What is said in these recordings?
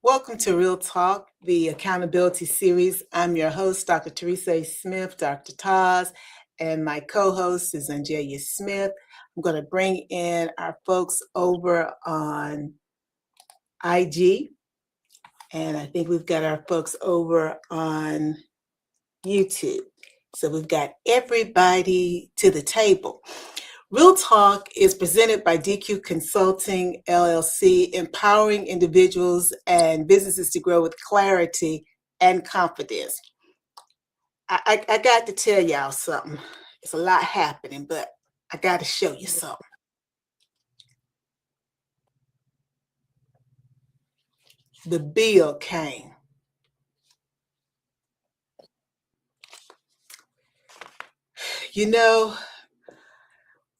Welcome to Real Talk, the accountability series. I'm your host, Dr. Teresa A. Smith, Dr. Taz, and my co-host is Angelia Smith. I'm going to bring in our folks over on IG, and I think we've got our folks over on YouTube. So we've got everybody to the table. Real Talk is presented by DQ Consulting LLC, empowering individuals and businesses to grow with clarity and confidence. I got to tell y'all something. It's a lot happening, but I got to show you something. The bill came. You know,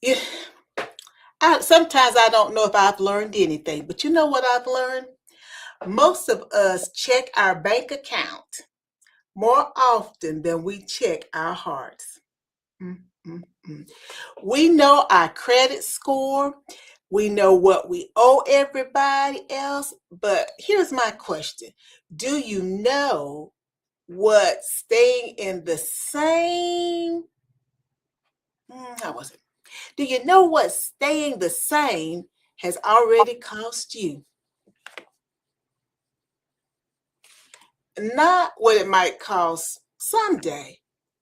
you, sometimes I don't know if I've learned anything, but you know what I've learned? Most of us check our bank account more often than we check our hearts. Mm-mm-mm. We know our credit score. We know what we owe everybody else. But here's my question. Do you know what staying in the same, how was it? Do you know what staying the same has already cost you? Not what it might cost someday,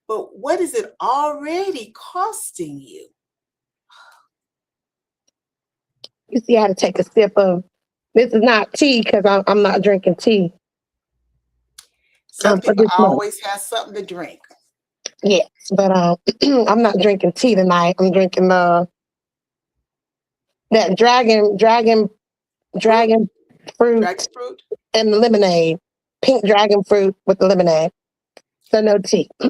but what is it already costing you? You see how to take a sip of, this is not tea because I'm not drinking tea. Some For people this month. always have something to drink. Yes, but I'm not drinking tea tonight. I'm drinking that dragon Dragon fruit fruit? and the lemonade. Pink dragon fruit with the lemonade. So no tea. So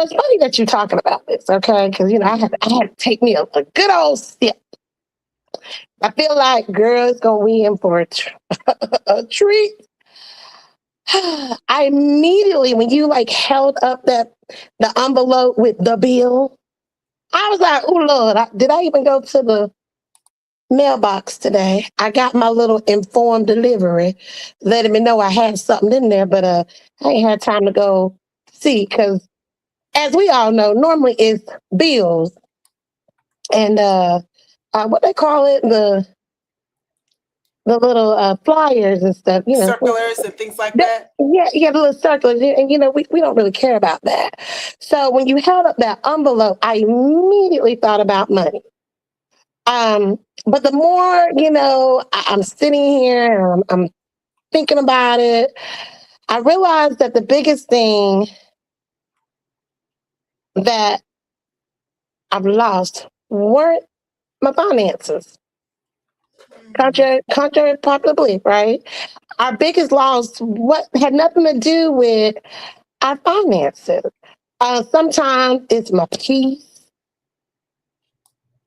it's funny that you're talking about this, okay? Because I had to take me a good old sip. I feel like girls gonna be in for a treat. I immediately, when you held up the envelope with the bill, I was like, "Oh Lord, did I even go to the mailbox today?" I got my little informed delivery, letting me know I had something in there, but I ain't had time to go see because, as we all know, normally it's bills and what they call it, the little flyers and stuff, Circulars and things like that? Yeah, the little circulars, and we don't really care about that. So when you held up that envelope, I immediately thought about money. But the more I'm sitting here and I'm thinking about it, I realized that the biggest thing that I've lost weren't my finances. Contrary to popular belief, right? Our biggest loss what had nothing to do with our finances. Sometimes it's my peace,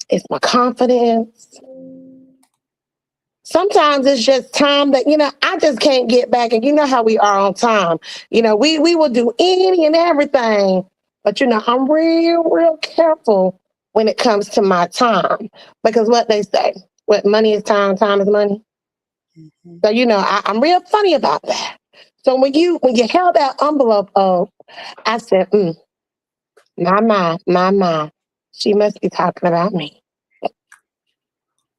it's my confidence. Sometimes it's just time that, I just can't get back. And you know how we are on time. We will do any and everything. But, I'm real careful when it comes to my time. Because what they say, what money is time, time is money. Mm-hmm. So, I'm real funny about that. So when you held that envelope up, I said, my, she must be talking about me.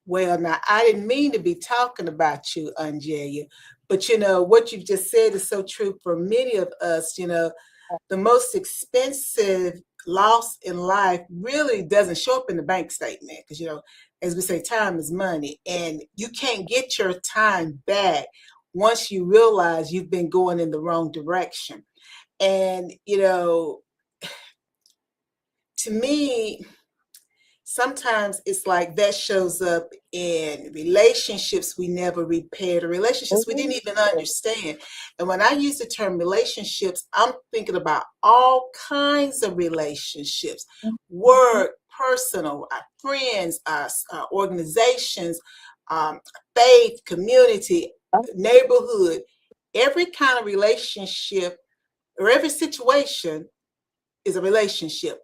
Well, now I didn't mean to be talking about you, Angelia, but what you just said is so true for many of us. The most expensive loss in life really doesn't show up in the bank statement because as we say, time is money, and you can't get your time back once you realize you've been going in the wrong direction. And to me, sometimes it's like that shows up in relationships we never repaired, or relationships we didn't even understand. And when I use the term relationships, I'm thinking about all kinds of relationships: work, personal, our friends, our organizations, faith, community, neighborhood. Every kind of relationship or every situation is a relationship.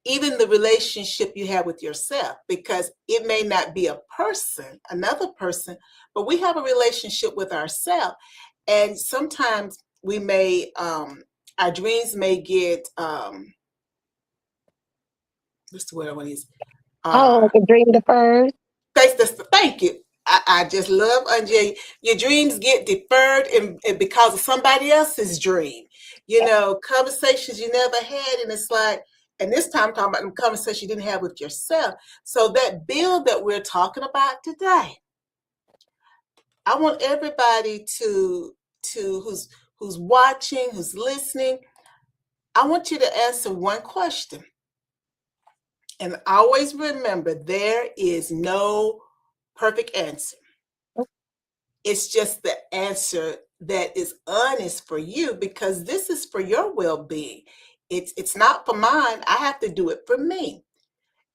even the relationship you have with yourself, because it may not be a person, another person, but we have a relationship with ourselves. And sometimes we may, our dreams may get, what's the word I want to use? Oh, like a dream deferred. Thank you. I just love Anjay. Your dreams get deferred and because of somebody else's dream. You know, conversations you never had, and it's like, and this time I'm talking about the conversation you didn't have with yourself. So that bill that we're talking about today, I want everybody to who's watching, who's listening, I want you to answer one question. And always remember, there is no perfect answer. It's just the answer that is honest for you, because this is for your well-being. It's not for mine. I have to do it for me.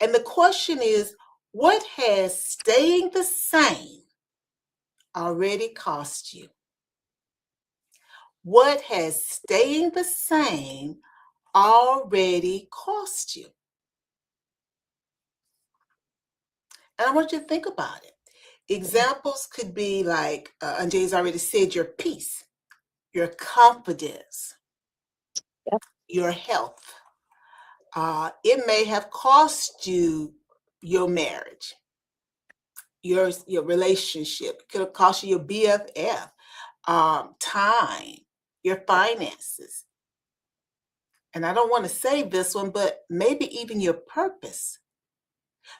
And the question is, what has staying the same already cost you? What has staying the same already cost you? And I want you to think about it. Examples could be like, Anjay's already said, your peace, your confidence, Yep. your health. It may have cost you your marriage, your relationship. It could have cost you your BFF, time, your finances. And I don't want to say this one, but maybe even your purpose,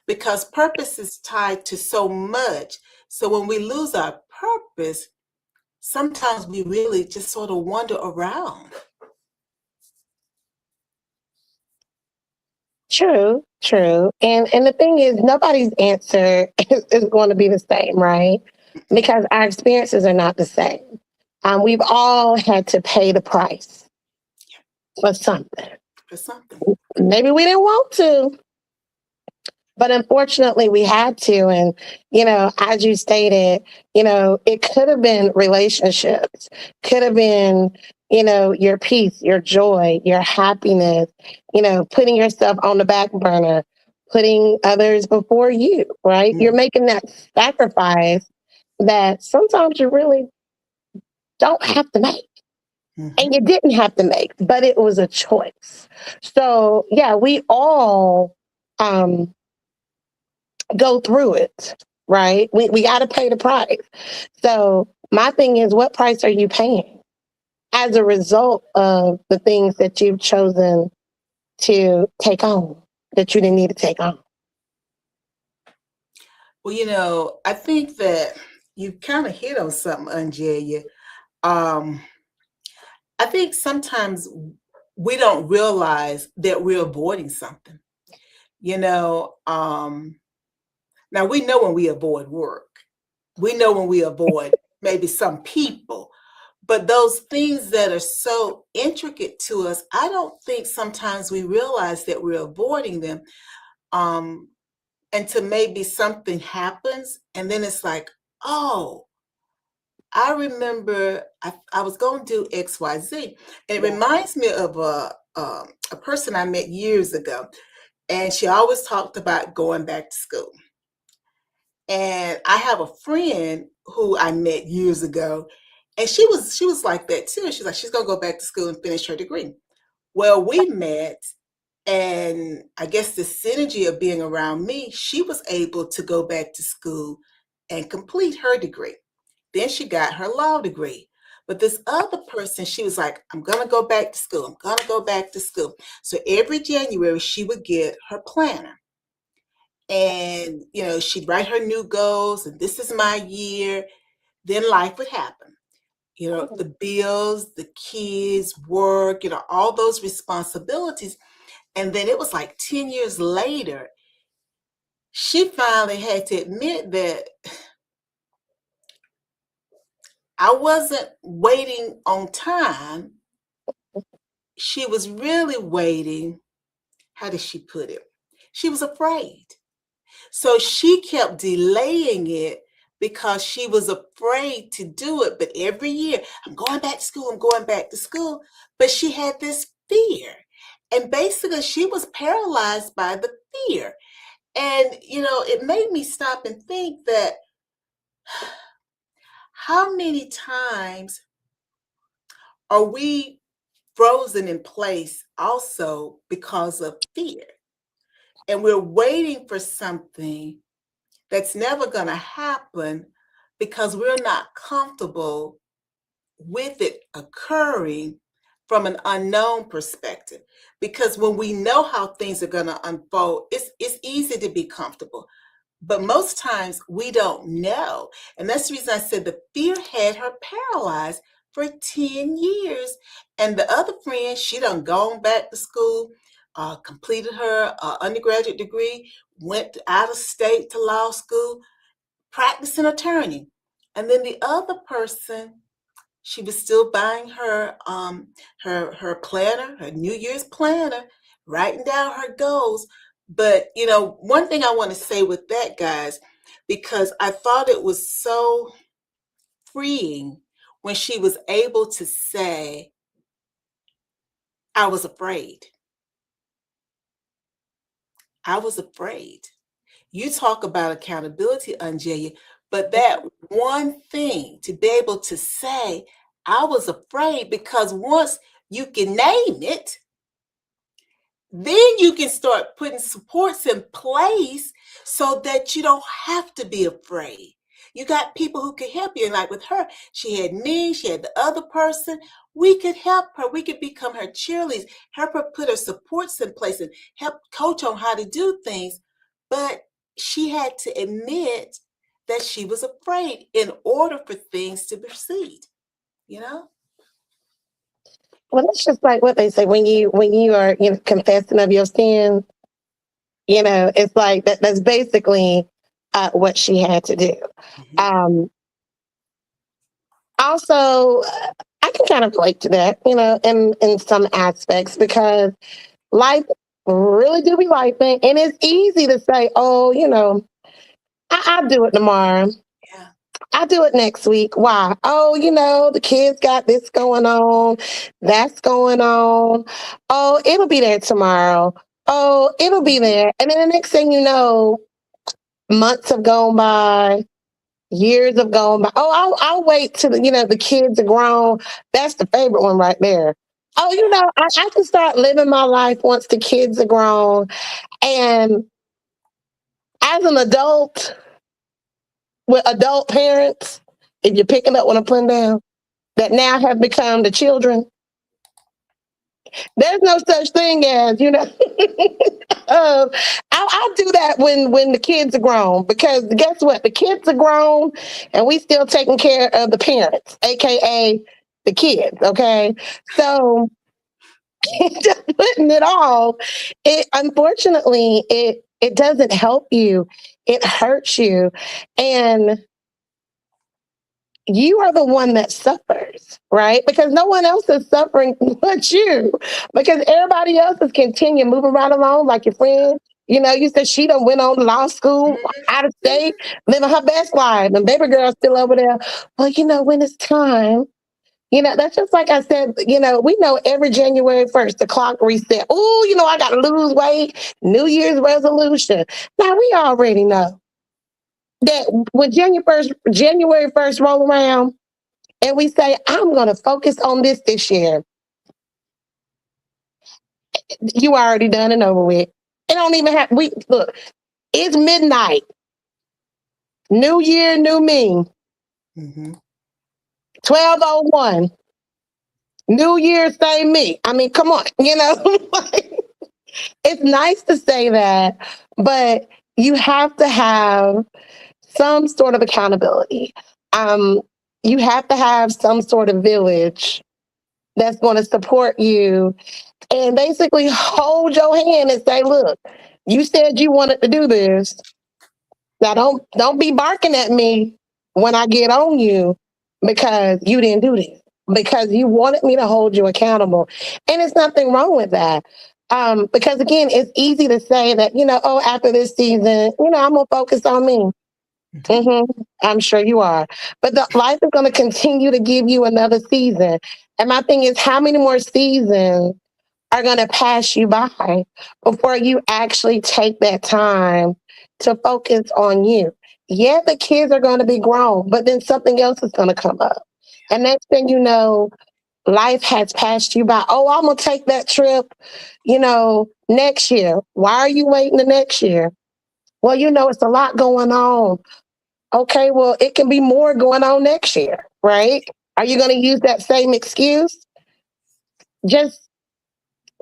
because purpose is tied to so much. So when we lose our purpose, sometimes we really just sort of wander around. True, true. And the thing is, nobody's answer is going to be the same, right? Because our experiences are not the same. We've all had to pay the price for something. For something. Maybe we didn't want to, but unfortunately we had to. And, as you stated, it could have been relationships, could have been, your peace, your joy, your happiness, putting yourself on the back burner, putting others before you, right? Mm. You're making that sacrifice that sometimes you really don't have to make. Mm-hmm. And you didn't have to make, but it was a choice. So yeah, we all go through it, right? We got to pay the price. So my thing is, what price are you paying as a result of the things that you've chosen to take on that you didn't need to take on? Well, I think that you kind of hit on something, Angelia. I think sometimes we don't realize that we're avoiding something. Now we know when we avoid work. We know when we avoid maybe some people. But those things that are so intricate to us, I don't think sometimes we realize that we're avoiding them. Until maybe something happens, and then it's like, oh, I remember I was going to do XYZ. And it reminds me of a person I met years ago, and she always talked about going back to school. And I have a friend who I met years ago, and she was like that too. She's like, she's gonna go back to school and finish her degree. Well, we met, and I guess the synergy of being around me, she was able to go back to school and complete her degree. Then she got her law degree. But this other person, she was like, I'm going to go back to school. I'm going to go back to school. So every January, she would get her planner. And, she'd write her new goals, and this is my year. Then life would happen. The bills, the kids, work, all those responsibilities. And then it was like 10 years later, she finally had to admit that I wasn't waiting on time. She was really waiting. How did she put it? She was afraid. So she kept delaying it because she was afraid to do it. But every year, I'm going back to school, I'm going back to school. But she had this fear. And basically, she was paralyzed by the fear. And, it made me stop and think that how many times are we frozen in place also because of fear? And we're waiting for something that's never going to happen because we're not comfortable with it occurring from an unknown perspective. Because when we know how things are going to unfold, it's easy to be comfortable. But most times we don't know. And that's the reason I said the fear had her paralyzed for 10 years. And the other friend, she done gone back to school, completed her undergraduate degree, went out of state to law school, practicing attorney. And then the other person, she was still buying her planner, her New Year's planner, writing down her goals. But one thing I want to say with that, guys, because I thought it was so freeing when she was able to say, I was afraid. I was afraid. You talk about accountability, Angelia, but that one thing to be able to say, I was afraid, because once you can name it, then you can start putting supports in place so that you don't have to be afraid. You got people who can help you. And like with her, she had me, she had the other person. We could help her. We could become her cheerleaders, help her put her supports in place and help coach on how to do things. But she had to admit that she was afraid in order for things to proceed, you know? Well, that's just like what they say when you are confessing of your sin. It's like that's basically what she had to do. Mhm. Also, I can kind of relate to that, in some aspects, because life really do be life, and it's easy to say, oh, I'll do it tomorrow. Yeah. I'll do it next week. Why? Oh, the kids got this going on, that's going on. Oh, it'll be there tomorrow. Oh, it'll be there. And then the next thing you know, months have gone by, years have gone by. Oh, I'll wait till the kids are grown. That's the favorite one right there. Oh, I can start living my life once the kids are grown. And as an adult with adult parents, if you're picking up what I'm putting down, that now have become the children, there's no such thing as, I'll do that when the kids are grown, because guess what? The kids are grown and we still taking care of the parents, aka the kids. Okay, so just putting it off, it unfortunately it doesn't help you. It hurts you, and you are the one that suffers, right? Because no one else is suffering but you. Because everybody else is continue moving right along, like your friend. You said she done went on to law school, out of state, living her best life, and baby girl's still over there. Well, when it's time, that's just like I said, we know every January 1st, the clock reset. Oh, I got to lose weight, New Year's resolution. Now, we already know that when January 1st roll around, and we say, I'm going to focus on this year, you already done and over with. It don't even have, look, it's midnight. New year, new me. Mm-hmm. 12:01. New year, same me. I mean, come on, it's nice to say that, but you have to have some sort of accountability. You have to have some sort of village that's going to support you and basically hold your hand and say, look, you said you wanted to do this. Now don't be barking at me when I get on you because you didn't do this. Because you wanted me to hold you accountable. And there's nothing wrong with that. Because again, it's easy to say that, oh, after this season, I'm gonna focus on me. I'm sure you are. But the life is going to continue to give you another season. And my thing is, how many more seasons are going to pass you by before you actually take that time to focus on you. Yeah, the kids are going to be grown, but then something else is going to come up. And next thing you know, life has passed you by. Oh, I'm going to take that trip, next year. Why are you waiting the next year? Well, it's a lot going on. Okay, well, it can be more going on next year, right? Are you going to use that same excuse? Just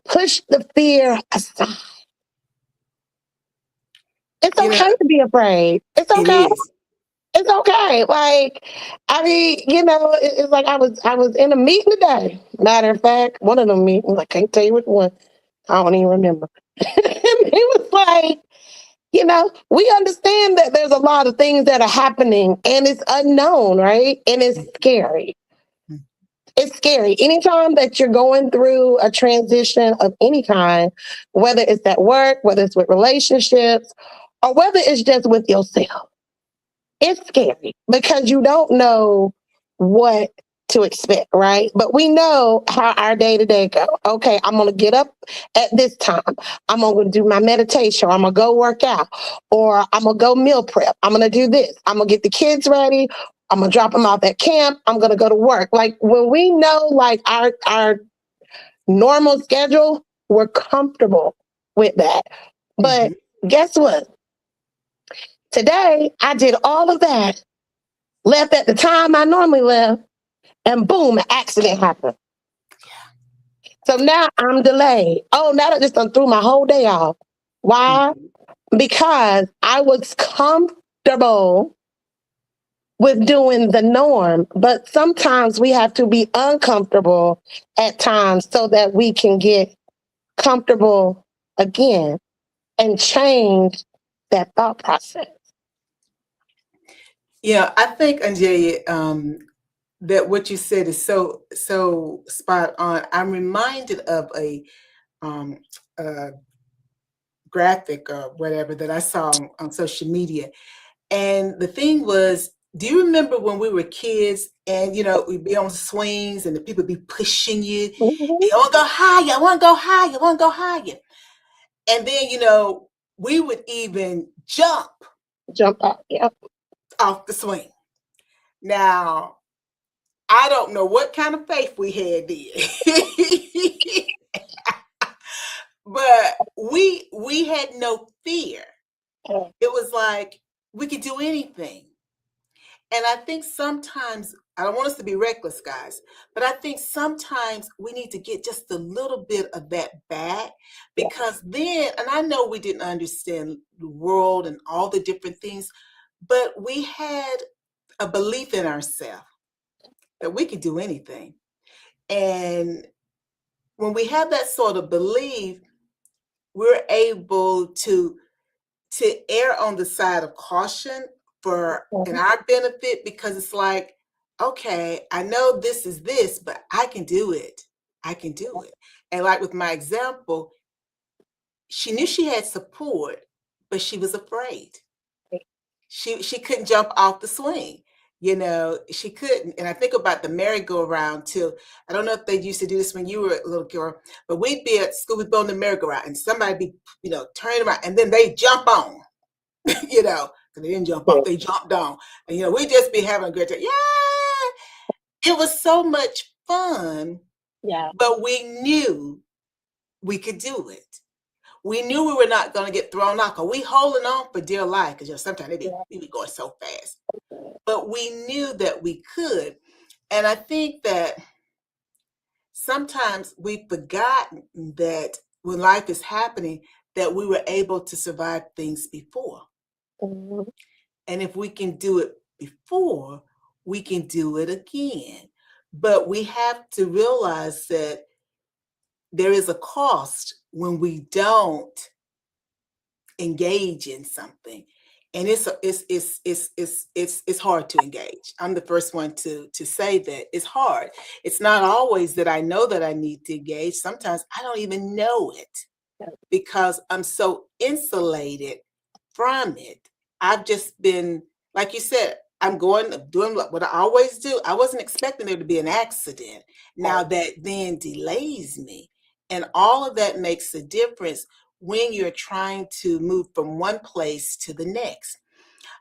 push the fear aside. It's okay to be afraid. It's It okay. is. It's okay. Like, I mean, it's like I was in a meeting today. Matter of fact, one of them meetings, I can't tell you which one. I don't even remember. It was like, we understand that there's a lot of things that are happening and it's unknown, right? And it's scary. It's scary. Anytime that you're going through a transition of any kind, whether it's at work, whether it's with relationships, or whether it's just with yourself, it's scary because you don't know what to expect, right? But we know how our day to day go. Okay, I'm gonna get up at this time. I'm gonna do my meditation. Or I'm gonna go work out, or I'm gonna go meal prep. I'm gonna do this. I'm gonna get the kids ready. I'm gonna drop them off at camp. I'm gonna go to work. Like when we know, like our normal schedule, we're comfortable with that. But guess what? Today I did all of that, left at the time I normally left, and boom, an accident happened. So now I'm delayed. Oh, now that just done threw my whole day off. Why? Because I was comfortable with doing the norm. But sometimes we have to be uncomfortable at times so that we can get comfortable again and change that thought process. Yeah, I think, Angelia, that what you said is so spot on. I'm reminded of um, a graphic or whatever that I saw on social media. And the thing was, do you remember when we were kids and we'd be on swings and the people be pushing you? Mhm. You want to go higher, I want to go higher, I want to go higher. And then, we would even jump Jump out. Yep. off the swing. Now, I don't know what kind of faith we had then. But we had no fear. It was like we could do anything. And I think sometimes, I don't want us to be reckless, guys, but I think sometimes we need to get just a little bit of that back because then, and I know we didn't understand the world and all the different things, but we had a belief in ourselves that we could do anything. And when we have that sort of belief, we're able to err on the side of caution for in our benefit because it's like, okay, I know this is this, but I can do it. I can do it. And like with my example, she knew she had support, but she was afraid. She couldn't jump off the swing. She couldn't. And I think about the merry-go-round too. I don't know if they used to do this when you were a little girl, but we'd be at school, we'd be on the merry-go-round, and somebody be, turning around, and then they jump on, because they didn't jump off, they jumped on. And we'd just be having a great time. Yeah. It was so much fun. Yeah. But we knew we could do it. We knew we were not going to get thrown out because we holding on for dear life because sometimes we be going so fast. But we knew that we could. And I think that sometimes we've forgotten that when life is happening, that we were able to survive things before. Mhm. And if we can do it before, we can do it again. But we have to realize that there is a cost when we don't engage in something, and it's hard to engage. I'm the first one to say that it's hard. It's not always that I know that I need to engage. Sometimes I don't even know it because I'm so insulated from it. I've just been, like you said, I'm doing what I always do. I wasn't expecting there to be an accident. Now that then delays me. And all of that makes a difference when you're trying to move from one place to the next.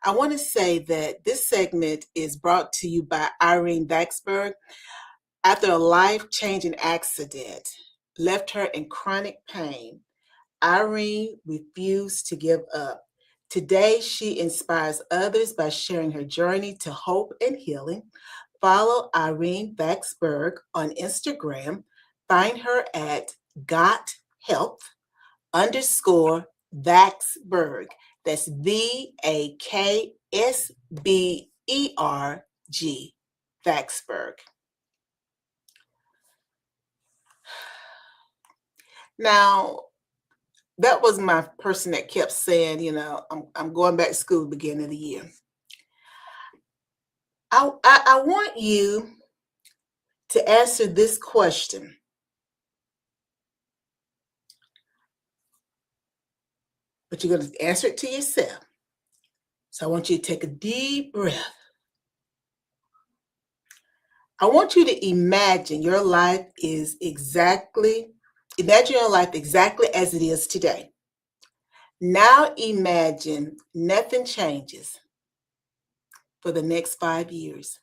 I want to say that this segment is brought to you by Irene Vaxberg. After a life-changing accident left her in chronic pain, Irene refused to give up. Today, she inspires others by sharing her journey to hope and healing. Follow Irene Vaxberg on Instagram. Find her at Got Health _Vaxberg. That's VAKSBERG. Vaxberg. Now, that was my person that kept saying, I'm going back to school beginning of the year. I want you to answer this question. But you're going to answer it to yourself. So I want you to take a deep breath. I want you to imagine your life exactly as it is today. Now imagine nothing changes for the next 5 years.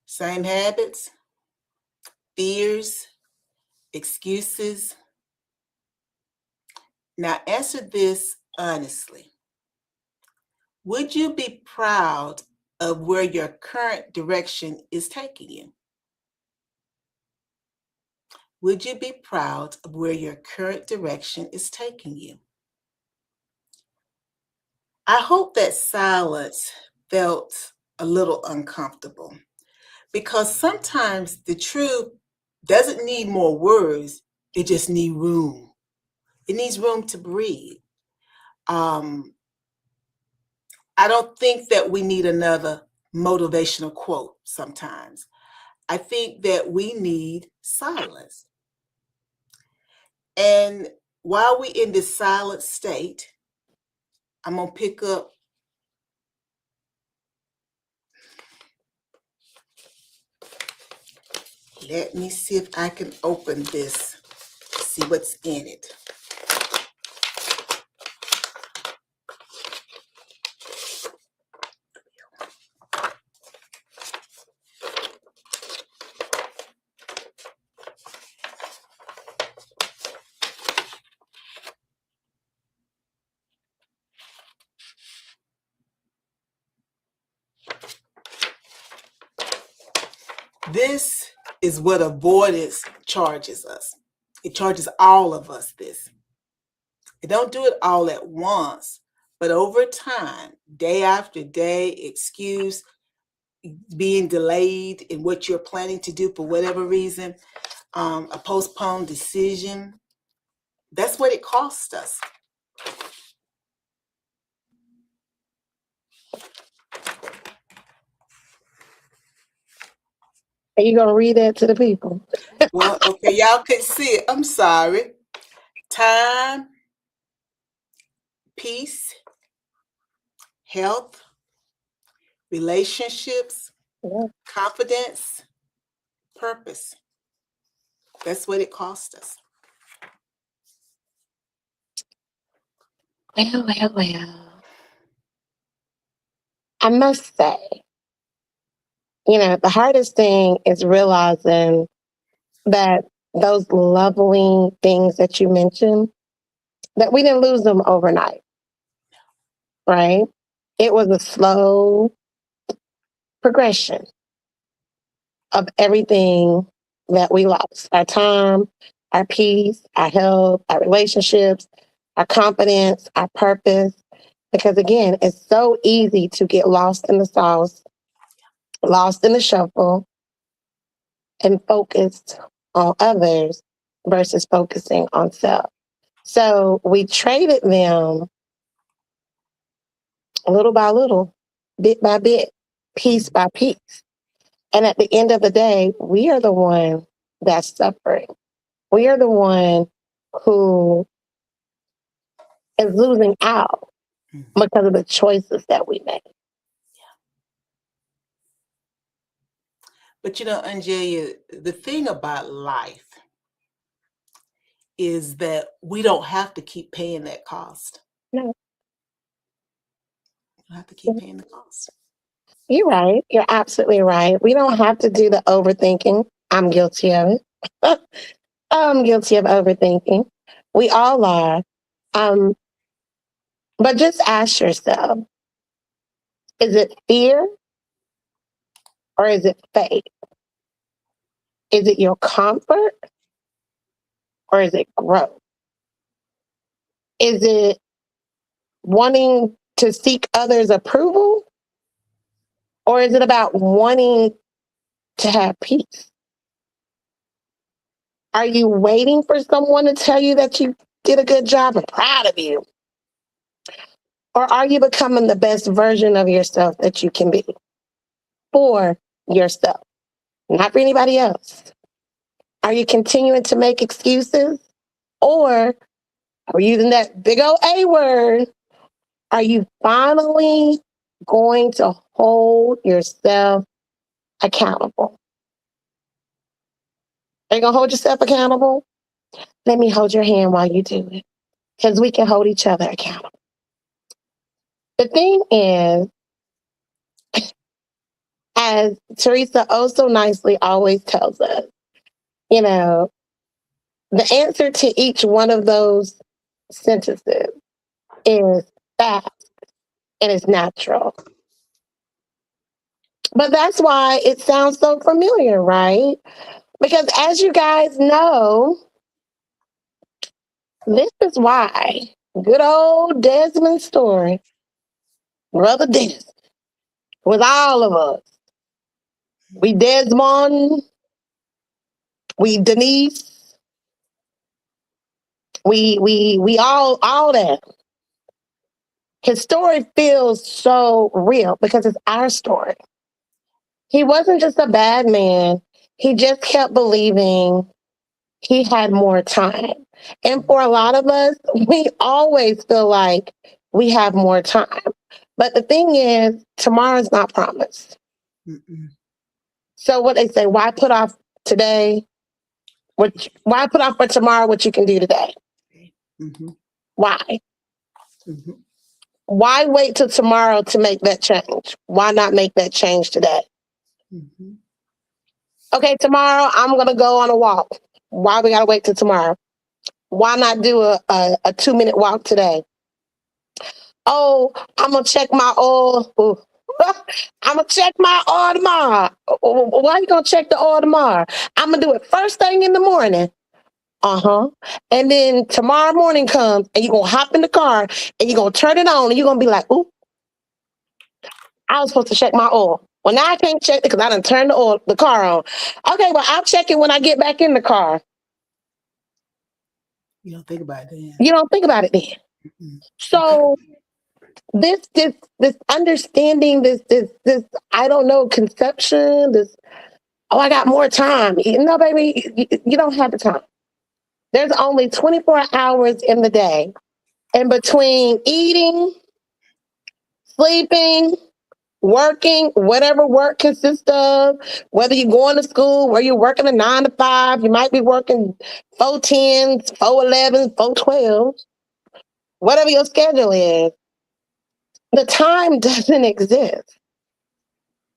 Same habits, fears, excuses. Now answer this honestly. Would you be proud of where your current direction is taking you? Would you be proud of where your current direction is taking you? I hope that silence felt a little uncomfortable, because sometimes the truth doesn't need more words, it just needs room. It needs room to breathe. I don't think that we need another motivational quote sometimes. I think that we need silence. And while we're in this silent state, I'm going to pick up. Let me see if I can open this, see what's in it. This is what avoidance charges us. It charges all of us this. It don't do it all at once, but over time, day after day, excuse, being delayed in what you're planning to do for whatever reason, a postponed decision. That's what it costs us. Are you going to read that to the people? Well, okay, y'all can see it. I'm sorry. Time, peace, health, relationships, confidence, purpose. That's what it cost us. Well. I must say, the hardest thing is realizing that those leveling things that you mentioned, that we didn't lose them overnight, right? It was a slow progression of everything that we lost: our time, our peace, our health, our relationships, our confidence, our purpose. Because again, it's so easy to get lost in the sauce, lost in the shuffle, and focused on others versus focusing on self. So we traded them little by little, bit by bit, piece by piece. And at the end of the day, we are the one that's suffering. We are the one who is losing out because of the choices that we make. But Angelia, the thing about life is that we don't have to keep paying that cost. No, We don't have to keep paying the cost. you're right. You're absolutely right. We don't have to do the overthinking. I'm guilty of it. I'm guilty of overthinking. We all are. Um, but just ask yourself, is it fear or is it faith? Is it your comfort or is it growth? Is it wanting to seek others' approval or is it about wanting to have peace? Are you waiting for someone to tell you that you did a good job and proud of you? Or are you becoming the best version of yourself that you can be for yourself, not for anybody else? Are you continuing to make excuses? Or are we using that big old A word? Are you finally going to hold yourself accountable? Are you going to hold yourself accountable? Let me hold your hand while you do it because we can hold each other accountable. The thing is, as Teresa oh so nicely always tells us, the answer to each one of those sentences is fast and it's natural. But that's why it sounds so familiar, right? Because as you guys know, this is why good old Desmond Story, Brother Desmond, with all of us. We Desmond, we Denise, we all that. His story feels so real because it's our story. He wasn't just a bad man. He just kept believing he had more time. And for a lot of us, we always feel like we have more time. But the thing is, tomorrow's not promised. Mm-mm. So what they say, why put off today? Why put off for tomorrow what you can do today? Mm-hmm. Why? Mm-hmm. Why wait till tomorrow to make that change? Why not make that change today? Mm-hmm. Okay, tomorrow I'm going to go on a walk. Why we got to wait till tomorrow? Why not do a 2-minute walk today? Oh, I'm going to check my oil. I'm going to check my oil tomorrow. Why are you going to check the oil tomorrow? I'm going to do it first thing in the morning. Uh-huh. And then tomorrow morning comes and you're going to hop in the car and you're going to turn it on and you're going to be like, ooh, I was supposed to check my oil. Well, now I can't check it because I done turned the car on. Okay, well, I'll check it when I get back in the car. You don't think about it then. You don't think about it then. Mm-hmm. So this understanding, this I don't know, conception, I got more time. No, baby, you don't have the time. There's only 24 hours in the day. And between eating, sleeping, working, whatever work consists of, whether you're going to school, where you're working a 9 to 5, you might be working 4 10s, 4 11s, 4 12s, whatever your schedule is, the time doesn't exist.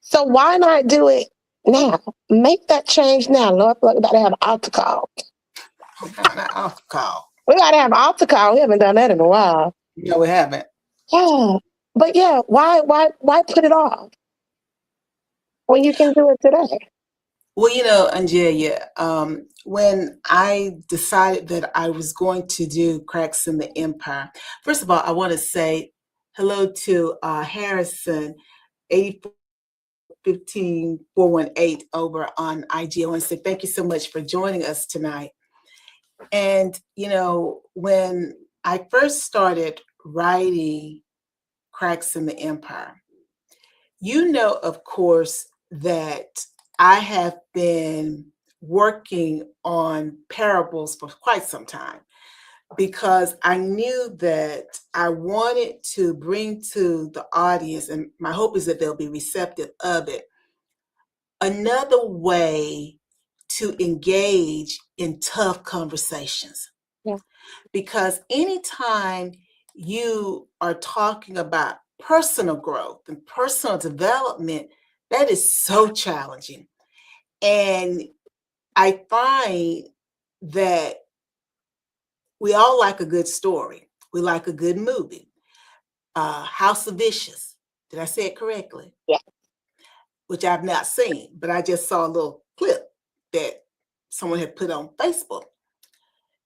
So why not do it now? Make that change now. Lord, we got to have an altar call. Not altar call. We got to have an altar call. We haven't done that in a while. No, we haven't. Yeah. But yeah, why put it off when you can do it today? Well, Angelia, when I decided that I was going to do Cracks in the Empire, first of all, I want to say hello to Harrison, 8415418 over on IG. I want to say thank you so much for joining us tonight. And, when I first started writing Cracks in the Empire, of course, that I have been working on parables for quite some time because I knew that I wanted to bring to the audience, and my hope is that they'll be receptive of it, another way to engage in tough conversations. Yeah. Because anytime you are talking about personal growth and personal development, that is so challenging. And I find that we all like a good story. We like a good movie. House of Vicious. Did I say it correctly? Yeah. Which I've not seen, but I just saw a little clip that someone had put on Facebook.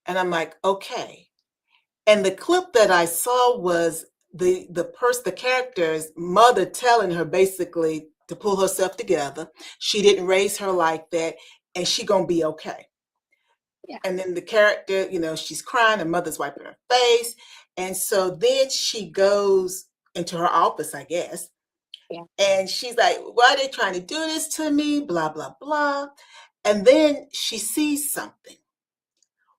And I'm like, okay. And the clip that I saw was the character's mother telling her basically to pull herself together. She didn't raise her like that, and she gonna be okay. Yeah. And then the character, she's crying, her mother's wiping her face. And so then she goes into her office, I guess. Yeah. And she's like, why are they trying to do this to me? Blah, blah, blah. And then she sees something.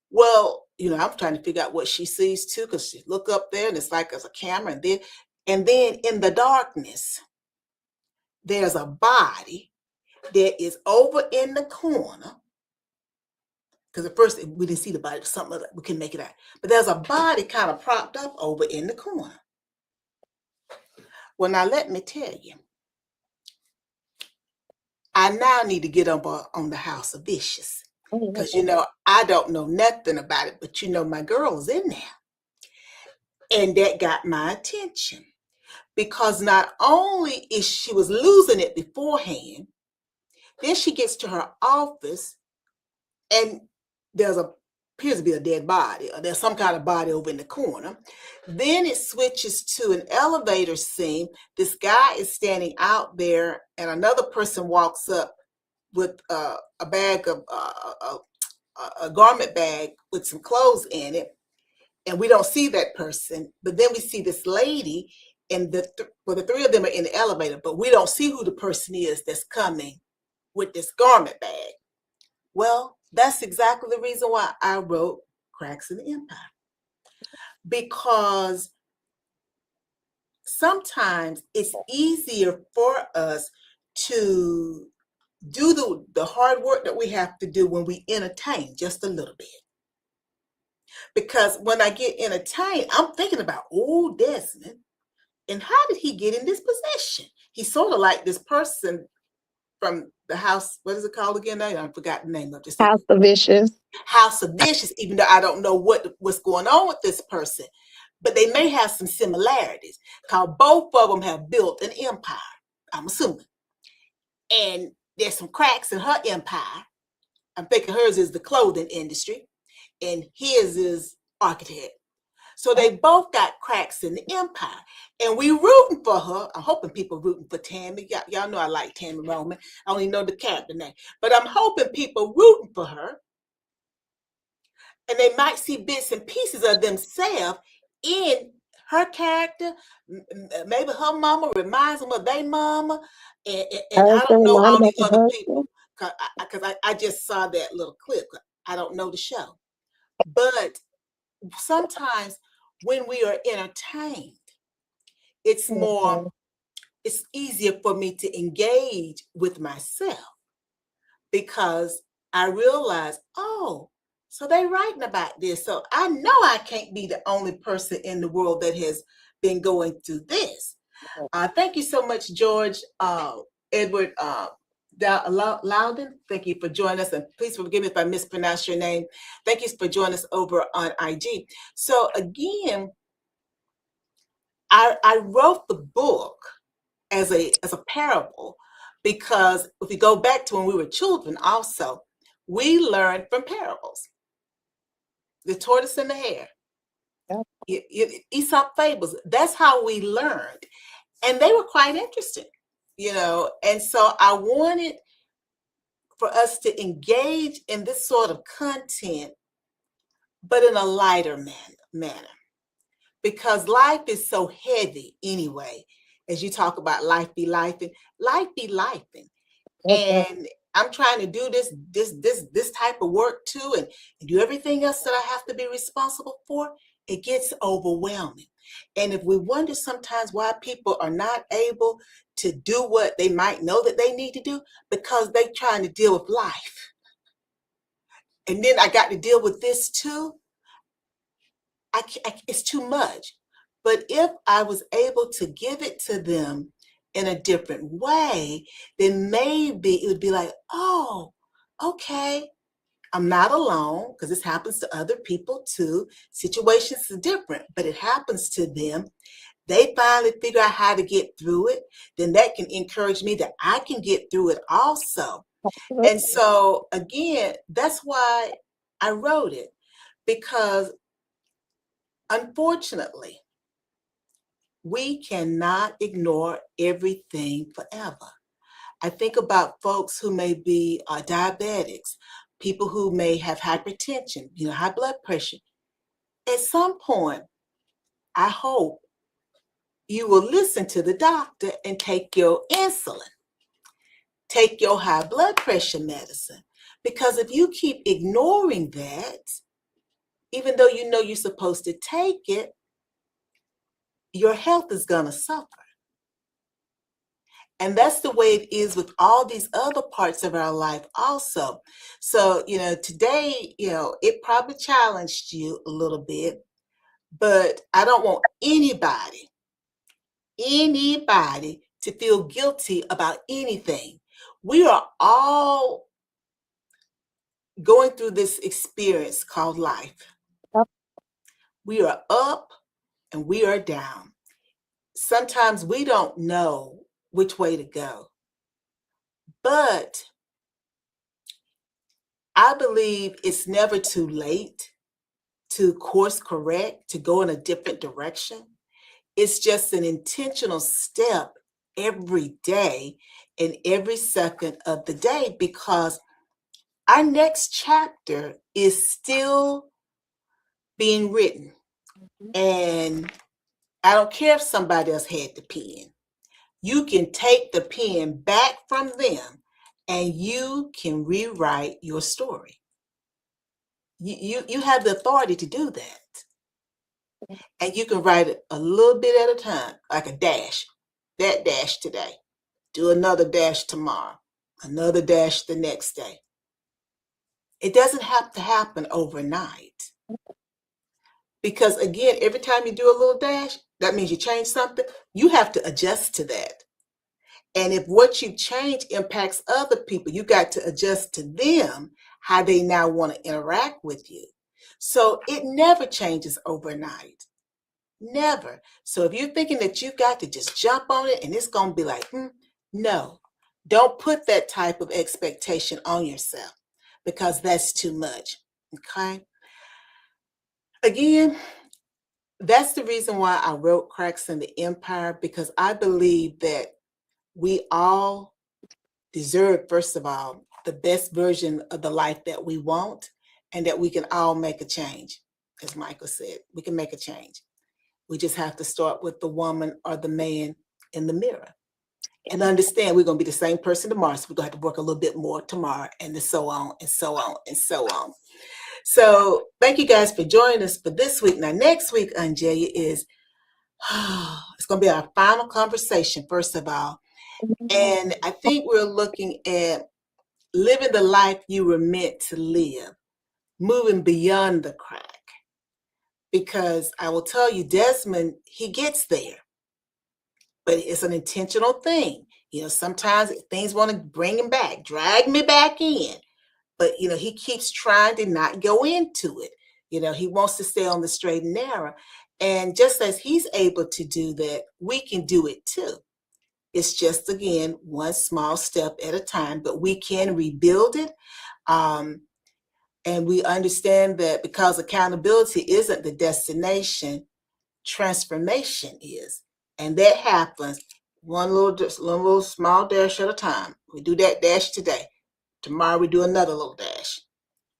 Well, I'm trying to figure out what she sees too, because she look up there and it's like there's a camera. And then in the darkness, there's a body that is over in the corner. Because at first we didn't see the body, something like we couldn't make it out. But there's a body kind of propped up over in the corner. Well, now let me tell you, I now need to get up on the House of Vicious. Because, I don't know nothing about it, but my girl's in there. And that got my attention. Because not only is she was losing it beforehand, then she gets to her office and appears to be a dead body, or there's some kind of body over in the corner. Then it switches to an elevator scene. This guy is standing out there, and another person walks up with a bag of a garment bag with some clothes in it, and we don't see that person. But then we see this lady, and the three of them are in the elevator, but we don't see who the person is that's coming with this garment bag. Well, that's exactly the reason why I wrote Cracks in the Empire. Because sometimes it's easier for us to do the hard work that we have to do when we entertain just a little bit. Because when I get entertained, I'm thinking about, Desmond, and how did he get in this position? He's sort of like this person from the house, what is it called again? I forgot the name of this. House of Vicious. House of Vicious, even though I don't know what's going on with this person, but they may have some similarities, because both of them have built an empire, I'm assuming. And there's some cracks in her empire. I'm thinking hers is the clothing industry, and his is architect. So they both got cracks in the empire, and we rooting for her. I'm hoping people rooting for Tammy. Y'all know I like Tammy Roman. I only know the character name, but I'm hoping people rooting for her, and they might see bits and pieces of themselves in her character. Maybe her mama reminds them of their mama, and I don't know all these other people, because I just saw that little clip. I don't know the show, but sometimes when we are entertained, it's easier for me to engage with myself, because I realize, so they're writing about this. So I know I can't be the only person in the world that has been going through this. Thank you so much, George Edward Loudon. Thank you for joining us, and please forgive me if I mispronounce your name. Thank you for joining us over on IG. So again, I wrote the book as a parable, because if we go back to when we were children, also we learned from parables. The tortoise and the hare, Aesop fables. That's how we learned, and they were quite interesting, And so I wanted for us to engage in this sort of content, but in a lighter manner, because life is so heavy anyway. As you talk about life be lifing, and I'm trying to do this type of work too, and do everything else that I have to be responsible for. It gets overwhelming. And if we wonder sometimes why people are not able to do what they might know that they need to do, because they're trying to deal with life. And then I got to deal with this too. It's too much. But if I was able to give it to them in a different way, then maybe it would be like, oh, okay, I'm not alone, because this happens to other people too. Situations are different, but it happens to them. They finally figure out how to get through it. Then that can encourage me that I can get through it also. And so, again, that's why I wrote it, because unfortunately, we cannot ignore everything forever. I think about folks who may be diabetics, people who may have hypertension, high blood pressure. At some point, I hope you will listen to the doctor and take your insulin, take your high blood pressure medicine. Because if you keep ignoring that, even though you know you're supposed to take it, your health is going to suffer. And that's the way it is with all these other parts of our life also. So, today, it probably challenged you a little bit, but I don't want anybody to feel guilty about anything. We are all going through this experience called life. Yep. We are up and we are down. Sometimes we don't know which way to go. But I believe it's never too late to course correct, to go in a different direction. It's just an intentional step every day and every second of the day, because our next chapter is still being written. And I don't care if somebody else had the pen. You can take the pen back from them and you can rewrite your story. You have the authority to do that. And you can write it a little bit at a time, like a dash. That dash today. Do another dash tomorrow. Another dash the next day. It doesn't have to happen overnight. Because again, every time you do a little dash, that means you change something. You have to adjust to that. And if what you change impacts other people, you got to adjust to them, how they now want to interact with you. So it never changes overnight. Never. So if you're thinking that you got to just jump on it and it's going to be like, no, don't put that type of expectation on yourself, because that's too much. Okay. Again, that's the reason why I wrote Cracks in the Empire, because I believe that we all deserve, first of all, the best version of the life that we want, and that we can all make a change. As Michael said, we can make a change. We just have to start with the woman or the man in the mirror and understand we're going to be the same person tomorrow. So we're going to have to work a little bit more tomorrow, and so on and so on and so on. So thank you guys for joining us for this week. Now, next week, Angelia, is it's going to be our final conversation, first of all. And I think we're looking at living the life you were meant to live, moving beyond the crack. Because I will tell you, Desmond, he gets there, but it's an intentional thing. Sometimes things want to bring him back, drag me back in. But, he keeps trying to not go into it. He wants to stay on the straight and narrow. And just as he's able to do that, we can do it too. It's just, again, one small step at a time, but we can rebuild it. And we understand that because accountability isn't the destination, transformation is. And that happens one little small dash at a time. We do that dash today. Tomorrow we do another little dash,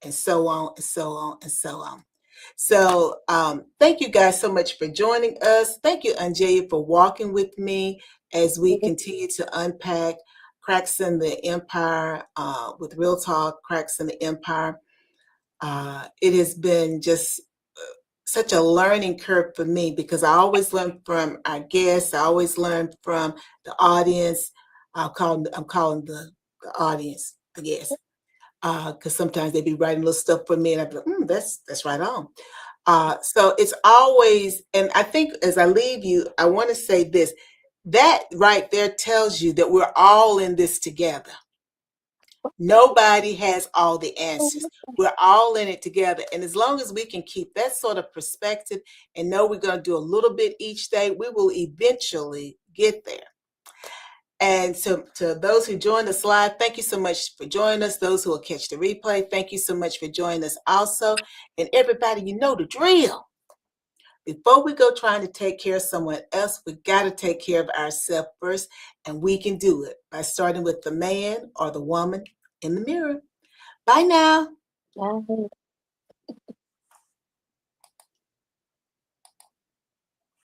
and so on and so on and so on. So thank you guys so much for joining us. Thank you, Angelia, for walking with me as we continue to unpack Cracks in the Empire with Real Talk, Cracks in the Empire. It has been just such a learning curve for me because I always learn from our guests. I always learn from the audience. I'm calling the audience, I guess, because sometimes they be writing little stuff for me, and I'm like, that's right on. So it's always, and I think as I leave you, I want to say this: that right there tells you that we're all in this together. Nobody has all the answers. We're all in it together. And as long as we can keep that sort of perspective and know we're going to do a little bit each day, we will eventually get there. And so to those who joined us live, thank you so much for joining us. Those who will catch the replay, thank you so much for joining us also. And everybody, you know the drill. Before we go trying to take care of someone else, we got to take care of ourselves first. And we can do it by starting with the man or the woman in the mirror. Bye now. Bye.